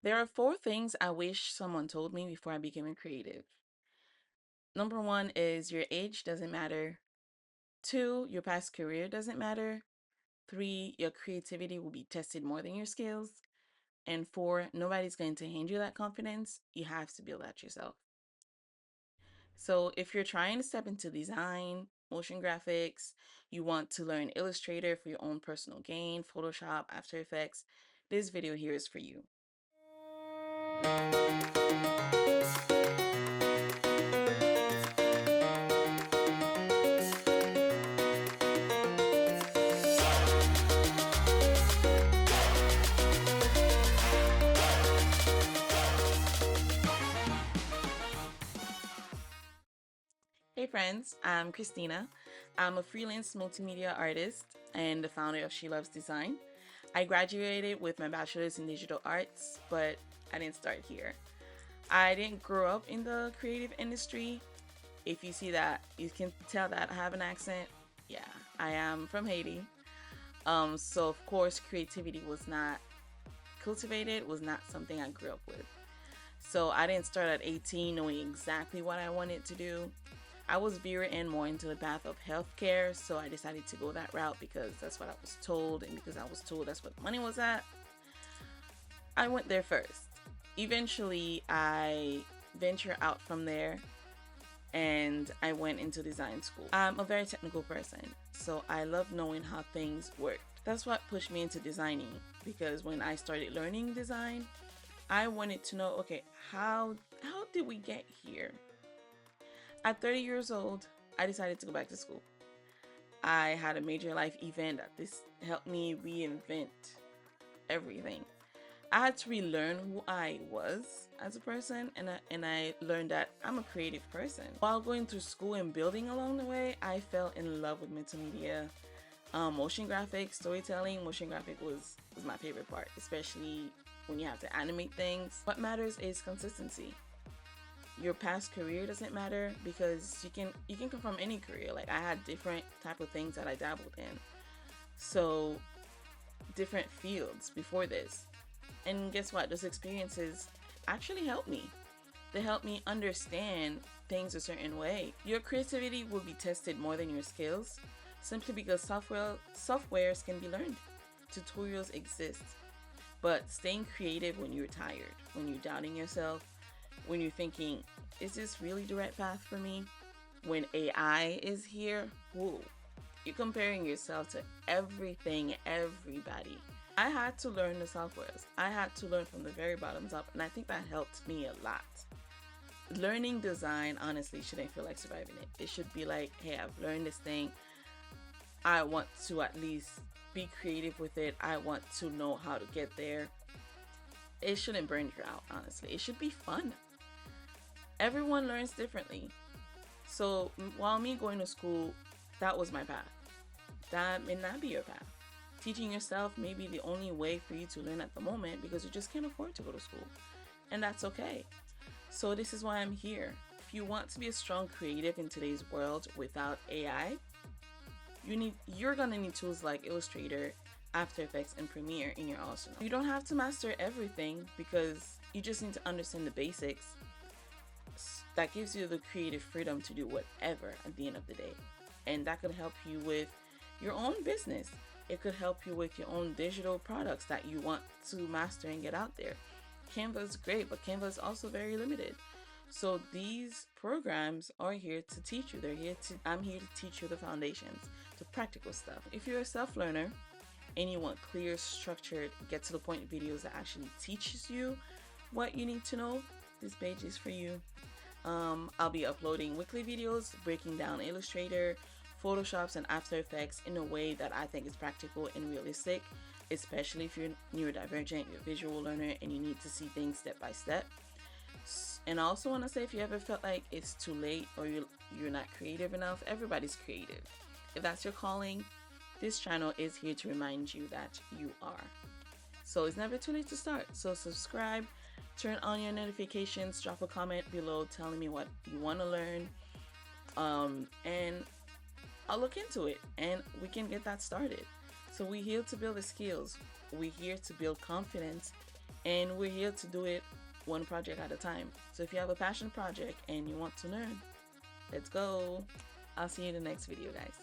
There are four things I wish someone told me before I became a creative. Number one is your age doesn't matter. Two, your past career doesn't matter. Three, your creativity will be tested more than your skills. And four, nobody's going to hand you that confidence. You have to build that yourself. So if you're trying to step into design, motion graphics, you want to learn Illustrator for your own personal gain, Photoshop, After Effects, this video here is for you. Hey friends, I'm Christina. I'm a freelance multimedia artist and the founder of SheLoves Design. I graduated with my bachelor's in digital arts, but I didn't start here. I didn't grow up in the creative industry. If you see that, you can tell that I have an accent. Yeah, I am from Haiti. So of course creativity was not cultivated, was not something I grew up with. So I didn't start at 18 knowing exactly what I wanted to do. I was veering in more into the path of healthcare, so I decided to go that route because that's what I was told, and because I was told that's what the money was at, I went there first. Eventually, I ventured out from there and I went into design school. I'm a very technical person, so I love knowing how things work. That's what pushed me into designing because when I started learning design, I wanted to know, okay, how did we get here? At 30 years old, I decided to go back to school. I had a major life event that this helped me reinvent everything. I had to relearn who I was as a person, and I learned that I'm a creative person. While going through school and building along the way, I fell in love with multimedia, motion graphics, storytelling. Motion graphic was my favorite part, especially when you have to animate things. What matters is consistency. Your past career doesn't matter because you can come from any career. Like I had different type of things that I dabbled in, so different fields before this. And guess what? Those experiences actually helped me. They helped me understand things a certain way. Your creativity will be tested more than your skills simply because softwares can be learned. Tutorials exist. But staying creative when you're tired, when you're doubting yourself, when you're thinking, is this really the right path for me? When AI is here, whoa, you're comparing yourself to everything, everybody. I had to learn the softwares. I had to learn from the very bottoms up, and I think that helped me a lot. Learning design honestly shouldn't feel like surviving it. It should be like, hey, I've learned this thing. I want to at least be creative with it. I want to know how to get there. It shouldn't burn you out, honestly. It should be fun. Everyone learns differently. So while me going to school, that was my path. That may not be your path. Teaching yourself may be the only way for you to learn at the moment because you just can't afford to go to school. And that's okay. So this is why I'm here. If you want to be a strong creative in today's world without AI, you're gonna need tools like Illustrator, After Effects, and Premiere in your arsenal. You don't have to master everything because you just need to understand the basics. That gives you the creative freedom to do whatever at the end of the day. And that could help you with your own business. It could help you with your own digital products that you want to master and get out there. Canva is great, but Canva is also very limited. So these programs are here to teach you. I'm here to teach you the foundations, the practical stuff. If you're a self-learner and you want clear, structured, get to the point videos that actually teaches you what you need to know, this page is for you. I'll be uploading weekly videos breaking down Illustrator, Photoshops, and After Effects in a way that I think is practical and realistic, especially if you're neurodivergent, you're a visual learner, and you need to see things step by step. And I also want to say, if you ever felt like it's too late or you're not creative enough, everybody's creative. If that's your calling, this channel is here to remind you that you are. So it's never too late to start. So subscribe, turn on your notifications, drop a comment below telling me what you want to learn, and I'll look into it and we can get that started. So we're here to build the skills. We're here to build confidence And we're here to do it one project at a time. So if you have a passion project and you want to learn, let's go. I'll see you in the next video, guys.